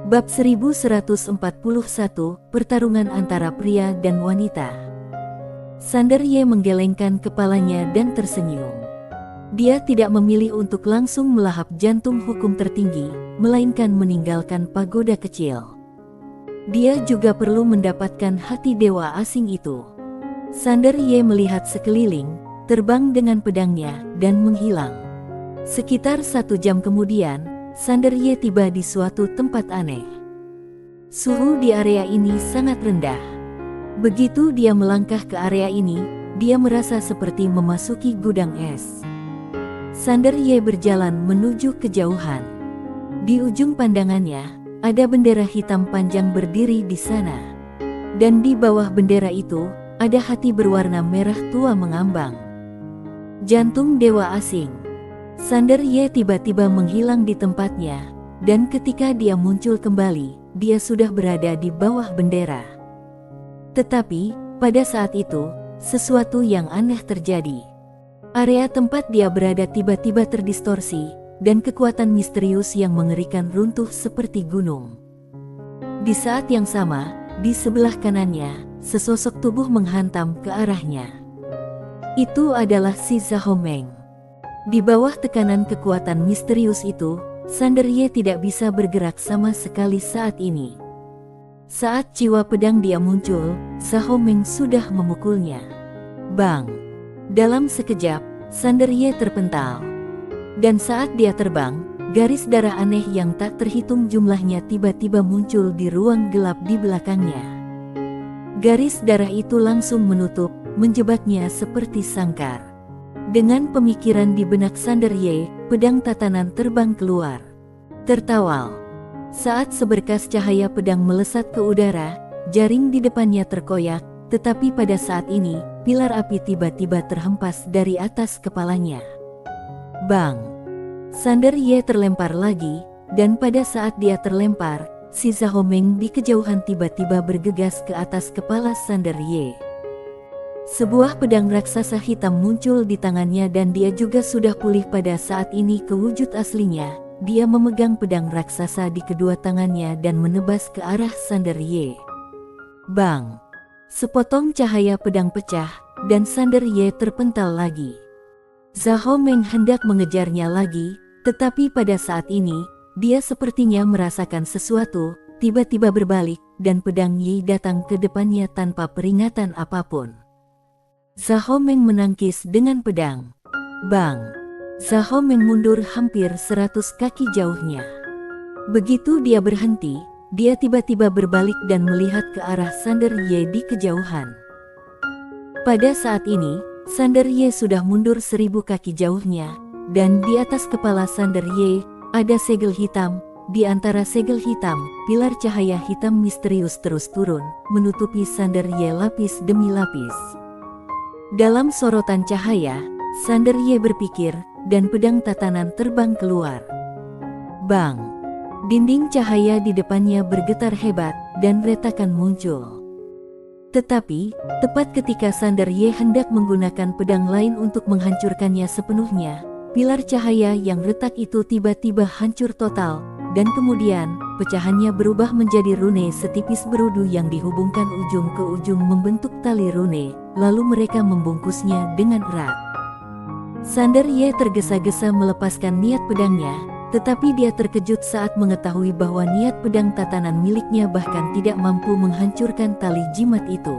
Bab 1141, pertarungan antara pria dan wanita. Sander Ye menggelengkan kepalanya dan tersenyum. Dia tidak memilih untuk langsung melahap jantung hukum tertinggi, melainkan meninggalkan pagoda kecil. Dia juga perlu mendapatkan hati dewa asing itu. Sander Ye melihat sekeliling, terbang dengan pedangnya, dan menghilang. Sekitar 1 jam kemudian, Sander Ye tiba di suatu tempat aneh. Suhu di area ini sangat rendah. Begitu dia melangkah ke area ini, dia merasa seperti memasuki gudang es. Sander Ye berjalan menuju kejauhan. Di ujung pandangannya, ada bendera hitam panjang berdiri di sana. Dan di bawah bendera itu, ada hati berwarna merah tua mengambang. Jantung dewa asing. Sander Ye tiba-tiba menghilang di tempatnya, dan ketika dia muncul kembali, dia sudah berada di bawah bendera. Tetapi, pada saat itu, sesuatu yang aneh terjadi. Area tempat dia berada tiba-tiba terdistorsi, dan kekuatan misterius yang mengerikan runtuh seperti gunung. Di saat yang sama, di sebelah kanannya, sesosok tubuh menghantam ke arahnya. Itu adalah si Zhao Meng. Di bawah tekanan kekuatan misterius itu, Sander Ye tidak bisa bergerak sama sekali saat ini. Saat jiwa pedang dia muncul, Zhao Meng sudah memukulnya. Bang! Dalam sekejap, Sander Ye terpental. Dan saat dia terbang, garis darah aneh yang tak terhitung jumlahnya tiba-tiba muncul di ruang gelap di belakangnya. Garis darah itu langsung menutup, menjebaknya seperti sangkar. Dengan pemikiran di benak Sander Ye, pedang tatanan terbang keluar. Tertawal. Saat seberkas cahaya pedang melesat ke udara, jaring di depannya terkoyak, tetapi pada saat ini, pilar api tiba-tiba terhempas dari atas kepalanya. Bang! Sander Ye terlempar lagi, dan pada saat dia terlempar, si Zhao Meng di kejauhan tiba-tiba bergegas ke atas kepala Sander Ye. Sebuah pedang raksasa hitam muncul di tangannya dan dia juga sudah pulih pada saat ini ke wujud aslinya. Dia memegang pedang raksasa di kedua tangannya dan menebas ke arah Sander Ye. Bang! Sepotong cahaya pedang pecah, dan Sander Ye terpental lagi. Zhao Meng hendak mengejarnya lagi, tetapi pada saat ini, dia sepertinya merasakan sesuatu, tiba-tiba berbalik, dan pedang Ye datang ke depannya tanpa peringatan apapun. Zhao Meng menangkis dengan pedang. Bang! Zhao Meng mundur hampir 100 kaki jauhnya. Begitu dia berhenti, dia tiba-tiba berbalik dan melihat ke arah Sander Ye di kejauhan. Pada saat ini, Sander Ye sudah mundur 1000 kaki jauhnya, dan di atas kepala Sander Ye, ada segel hitam. Di antara segel hitam, pilar cahaya hitam misterius terus turun, menutupi Sander Ye lapis demi lapis. Dalam sorotan cahaya, Sander Ye berpikir, dan pedang tatanan terbang keluar. Bang! Dinding cahaya di depannya bergetar hebat, dan retakan muncul. Tetapi, tepat ketika Sander Ye hendak menggunakan pedang lain untuk menghancurkannya sepenuhnya, pilar cahaya yang retak itu tiba-tiba hancur total, dan kemudian, pecahannya berubah menjadi rune setipis berudu yang dihubungkan ujung ke ujung membentuk tali rune, lalu mereka membungkusnya dengan erat. Sander Ye tergesa-gesa melepaskan niat pedangnya, tetapi dia terkejut saat mengetahui bahwa niat pedang tatanan miliknya bahkan tidak mampu menghancurkan tali jimat itu.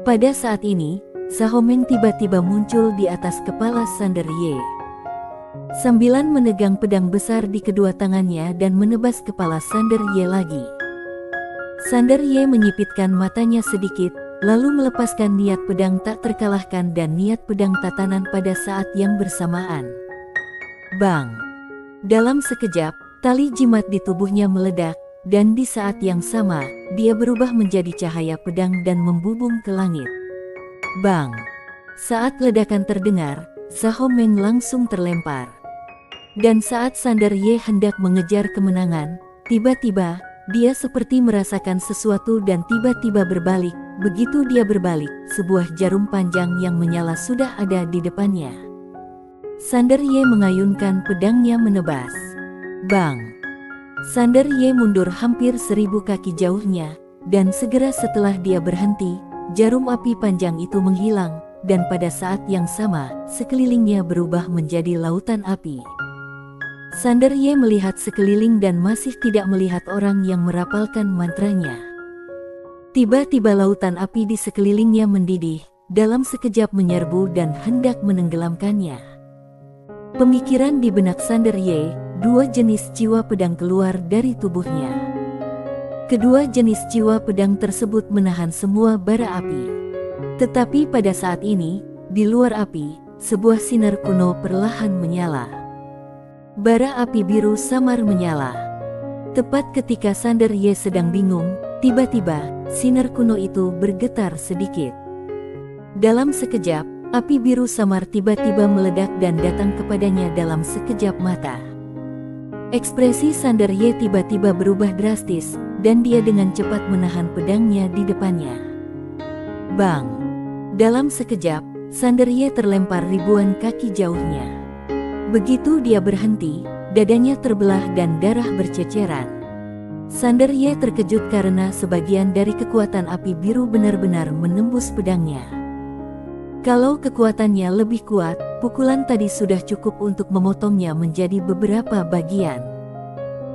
Pada saat ini, Zhao Meng tiba-tiba muncul di atas kepala Sander Ye. Sambilan menegang pedang besar di kedua tangannya dan menebas kepala Sander Ye lagi. Sander Ye menyipitkan matanya sedikit, lalu melepaskan niat pedang tak terkalahkan dan niat pedang tatanan pada saat yang bersamaan. Bang! Dalam sekejap, tali jimat di tubuhnya meledak, dan di saat yang sama, dia berubah menjadi cahaya pedang dan membubung ke langit. Bang! Saat ledakan terdengar, Zhao Meng langsung terlempar. Dan saat Sander Ye hendak mengejar kemenangan, tiba-tiba, dia seperti merasakan sesuatu dan tiba-tiba berbalik. Begitu dia berbalik, sebuah jarum panjang yang menyala sudah ada di depannya. Sander Ye mengayunkan pedangnya menebas. Bang! Sander Ye mundur hampir 1000 kaki jauhnya, dan segera setelah dia berhenti, jarum api panjang itu menghilang, dan pada saat yang sama, sekelilingnya berubah menjadi lautan api. Sander Ye melihat sekeliling dan masih tidak melihat orang yang merapalkan mantranya. Tiba-tiba lautan api di sekelilingnya mendidih, dalam sekejap menyerbu dan hendak menenggelamkannya. Pemikiran di benak Sander Ye, 2 jenis jiwa pedang keluar dari tubuhnya. Kedua jenis jiwa pedang tersebut menahan semua bara api. Tetapi pada saat ini, di luar api, sebuah sinar kuno perlahan menyala. Bara api biru samar menyala. Tepat ketika Sander Ye sedang bingung, tiba-tiba, sinar kuno itu bergetar sedikit. Dalam sekejap, api biru samar tiba-tiba meledak dan datang kepadanya dalam sekejap mata. Ekspresi Sander Ye tiba-tiba berubah drastis, dan dia dengan cepat menahan pedangnya di depannya. Bang! Dalam sekejap, Sander Ye terlempar ribuan kaki jauhnya. Begitu dia berhenti, dadanya terbelah dan darah berceceran. Sander Ye terkejut karena sebagian dari kekuatan api biru benar-benar menembus pedangnya. Kalau kekuatannya lebih kuat, pukulan tadi sudah cukup untuk memotongnya menjadi beberapa bagian.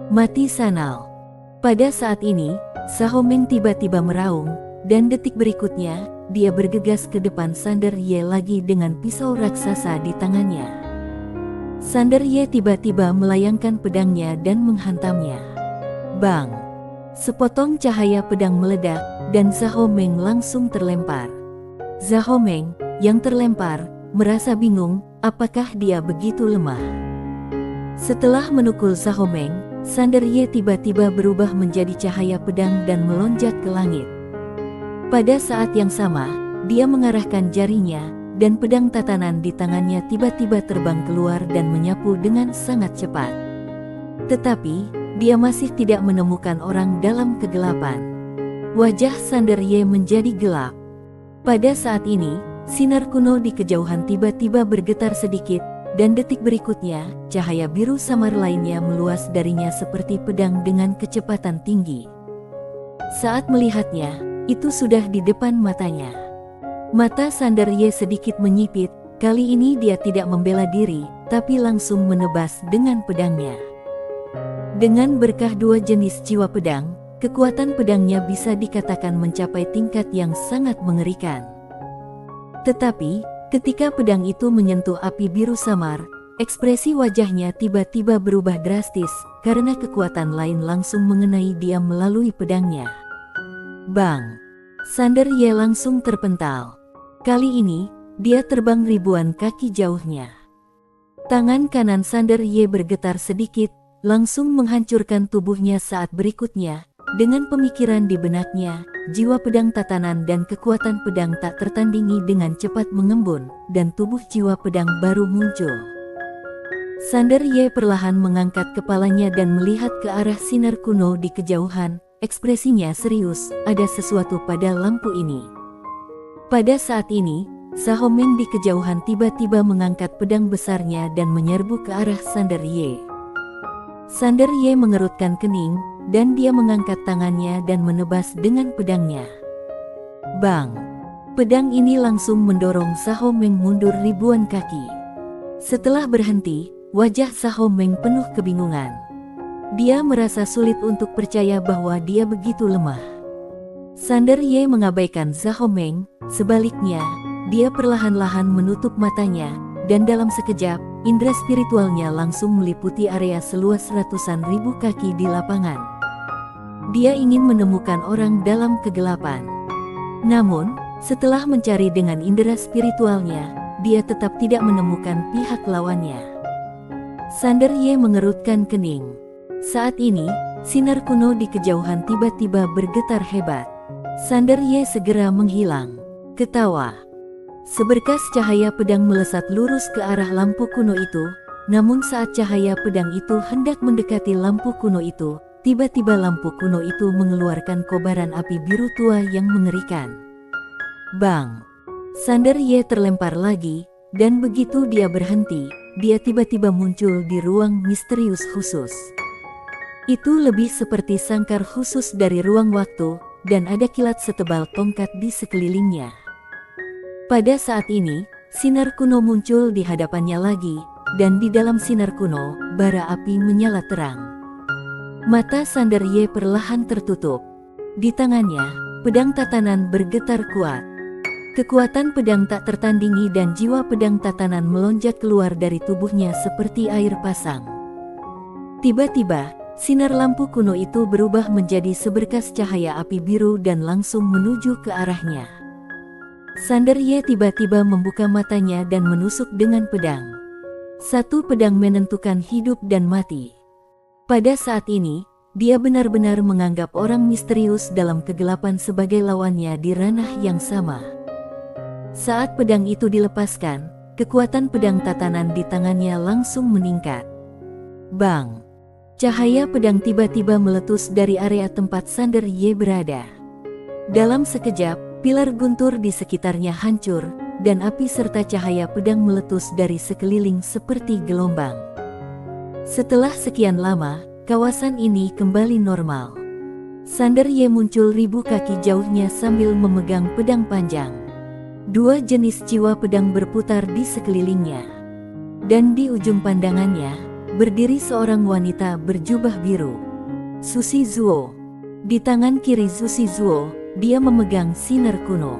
Mati sanal. Pada saat ini, Sahomeng tiba-tiba meraung, dan detik berikutnya, dia bergegas ke depan Sander Ye lagi dengan pisau raksasa di tangannya. Sander Ye tiba-tiba melayangkan pedangnya dan menghantamnya. Bang! Sepotong cahaya pedang meledak, dan Sahomeng langsung terlempar. Sahomeng, yang terlempar, merasa bingung, apakah dia begitu lemah. Setelah menukul Sahomeng, Sander Ye tiba-tiba berubah menjadi cahaya pedang dan melonjak ke langit. Pada saat yang sama, dia mengarahkan jarinya, dan pedang tatanan di tangannya tiba-tiba terbang keluar dan menyapu dengan sangat cepat. Tetapi, dia masih tidak menemukan orang dalam kegelapan. Wajah Sander Ye menjadi gelap. Pada saat ini, sinar kuno di kejauhan tiba-tiba bergetar sedikit, dan detik berikutnya, cahaya biru samar lainnya meluas darinya seperti pedang dengan kecepatan tinggi. Saat melihatnya, itu sudah di depan matanya. Mata Sander Ye sedikit menyipit, kali ini dia tidak membela diri, tapi langsung menebas dengan pedangnya. Dengan berkah 2 jenis jiwa pedang, kekuatan pedangnya bisa dikatakan mencapai tingkat yang sangat mengerikan. Tetapi, ketika pedang itu menyentuh api biru samar, ekspresi wajahnya tiba-tiba berubah drastis, karena kekuatan lain langsung mengenai dia melalui pedangnya. Bang! Sander Ye langsung terpental. Kali ini, dia terbang ribuan kaki jauhnya. Tangan kanan Sander Ye bergetar sedikit, langsung menghancurkan tubuhnya saat berikutnya. Dengan pemikiran di benaknya, jiwa pedang tatanan dan kekuatan pedang tak tertandingi dengan cepat mengembun, dan tubuh jiwa pedang baru muncul. Sander Ye perlahan mengangkat kepalanya dan melihat ke arah sinar kuno di kejauhan, ekspresinya serius, ada sesuatu pada lampu ini. Pada saat ini, Sahomeng di kejauhan tiba-tiba mengangkat pedang besarnya dan menyerbu ke arah Sander Ye. Sander Ye mengerutkan kening, dan dia mengangkat tangannya dan menebas dengan pedangnya. Bang! Pedang ini langsung mendorong Sahomeng mundur ribuan kaki. Setelah berhenti, wajah Sahomeng penuh kebingungan. Dia merasa sulit untuk percaya bahwa dia begitu lemah. Sander Ye mengabaikan Sahomeng, sebaliknya, dia perlahan-lahan menutup matanya, dan dalam sekejap, indera spiritualnya langsung meliputi area seluas ratusan ribu kaki di lapangan. Dia ingin menemukan orang dalam kegelapan. Namun, setelah mencari dengan indera spiritualnya, dia tetap tidak menemukan pihak lawannya. Sander Ye mengerutkan kening. Saat ini, sinar kuno di kejauhan tiba-tiba bergetar hebat. Sander Ye segera menghilang. Ketawa. Seberkas cahaya pedang melesat lurus ke arah lampu kuno itu, namun saat cahaya pedang itu hendak mendekati lampu kuno itu, tiba-tiba lampu kuno itu mengeluarkan kobaran api biru tua yang mengerikan. Bang! Sander Ye terlempar lagi, dan begitu dia berhenti, dia tiba-tiba muncul di ruang misterius khusus. Itu lebih seperti sangkar khusus dari ruang waktu, dan ada kilat setebal tongkat di sekelilingnya. Pada saat ini, sinar kuno muncul di hadapannya lagi, dan di dalam sinar kuno, bara api menyala terang. Mata Sander Ye perlahan tertutup. Di tangannya, pedang tatanan bergetar kuat. Kekuatan pedang tak tertandingi dan jiwa pedang tatanan melonjak keluar dari tubuhnya seperti air pasang. Tiba-tiba, sinar lampu kuno itu berubah menjadi seberkas cahaya api biru dan langsung menuju ke arahnya. Sander Ye tiba-tiba membuka matanya dan menusuk dengan pedang. Satu pedang menentukan hidup dan mati. Pada saat ini, dia benar-benar menganggap orang misterius dalam kegelapan sebagai lawannya di ranah yang sama. Saat pedang itu dilepaskan, kekuatan pedang tatanan di tangannya langsung meningkat. Bang! Cahaya pedang tiba-tiba meletus dari area tempat Sander Ye berada. Dalam sekejap, pilar guntur di sekitarnya hancur, dan api serta cahaya pedang meletus dari sekeliling seperti gelombang. Setelah sekian lama, kawasan ini kembali normal. Sander Ye muncul ribu kaki jauhnya sambil memegang pedang panjang. Dua jenis jiwa pedang berputar di sekelilingnya. Dan di ujung pandangannya, berdiri seorang wanita berjubah biru. Susi Zuo. Di tangan kiri Susi Zuo, dia memegang sinar kuno.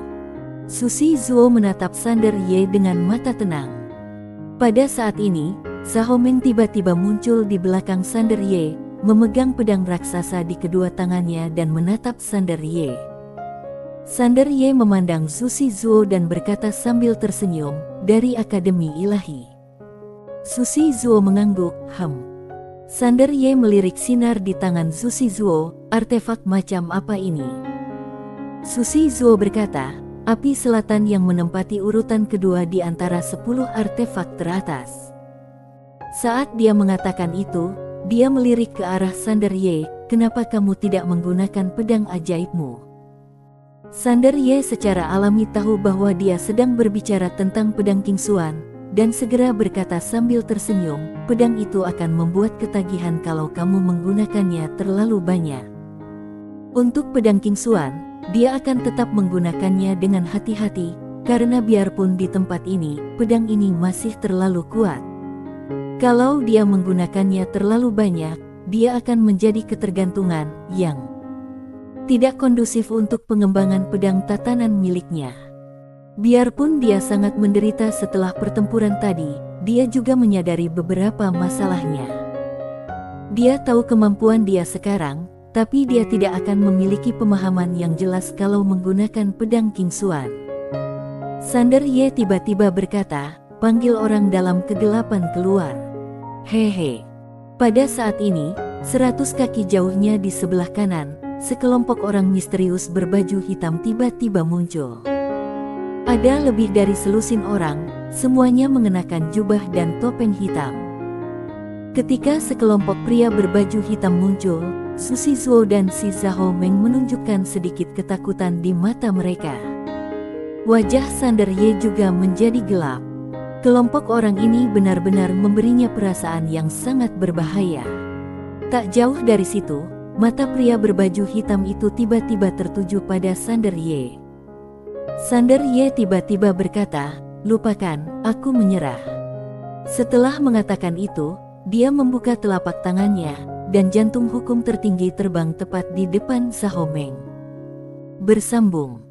Susi Zuo menatap Sander Ye dengan mata tenang. Pada saat ini, Zhao Meng tiba-tiba muncul di belakang Sander Ye, memegang pedang raksasa di kedua tangannya dan menatap Sander Ye. Sander Ye memandang Susi Zuo dan berkata sambil tersenyum, "Dari Akademi Ilahi." Susi Zuo mengangguk, Sander Ye melirik sinar di tangan Susi Zuo, "Artefak macam apa ini?" Susi Zuo berkata, "Api selatan yang menempati urutan kedua di antara 10 artefak teratas." Saat dia mengatakan itu, dia melirik ke arah Sander Ye, "Kenapa kamu tidak menggunakan pedang ajaibmu?" Sander Ye secara alami tahu bahwa dia sedang berbicara tentang pedang King Xuan, dan segera berkata sambil tersenyum, "Pedang itu akan membuat ketagihan kalau kamu menggunakannya terlalu banyak. Untuk pedang King Xuan, dia akan tetap menggunakannya dengan hati-hati, karena biarpun di tempat ini, pedang ini masih terlalu kuat. Kalau dia menggunakannya terlalu banyak, dia akan menjadi ketergantungan yang tidak kondusif untuk pengembangan pedang tatanan miliknya. Biarpun dia sangat menderita setelah pertempuran tadi, dia juga menyadari beberapa masalahnya. Dia tahu kemampuan dia sekarang, tapi dia tidak akan memiliki pemahaman yang jelas kalau menggunakan pedang King Xuan." Sander Ye tiba-tiba berkata, "Panggil orang dalam kegelapan keluar." Hehe. Pada saat ini, 100 kaki jauhnya di sebelah kanan, sekelompok orang misterius berbaju hitam tiba-tiba muncul. Ada lebih dari selusin orang, semuanya mengenakan jubah dan topeng hitam. Ketika sekelompok pria berbaju hitam muncul, Susi Zuo dan si Zhao Meng menunjukkan sedikit ketakutan di mata mereka. Wajah Sander Ye juga menjadi gelap. Kelompok orang ini benar-benar memberinya perasaan yang sangat berbahaya. Tak jauh dari situ, mata pria berbaju hitam itu tiba-tiba tertuju pada Sander Ye. Sander Ye tiba-tiba berkata, "Lupakan, aku menyerah." Setelah mengatakan itu, dia membuka telapak tangannya, dan jantung hukum tertinggi terbang tepat di depan Zhao Meng. Bersambung.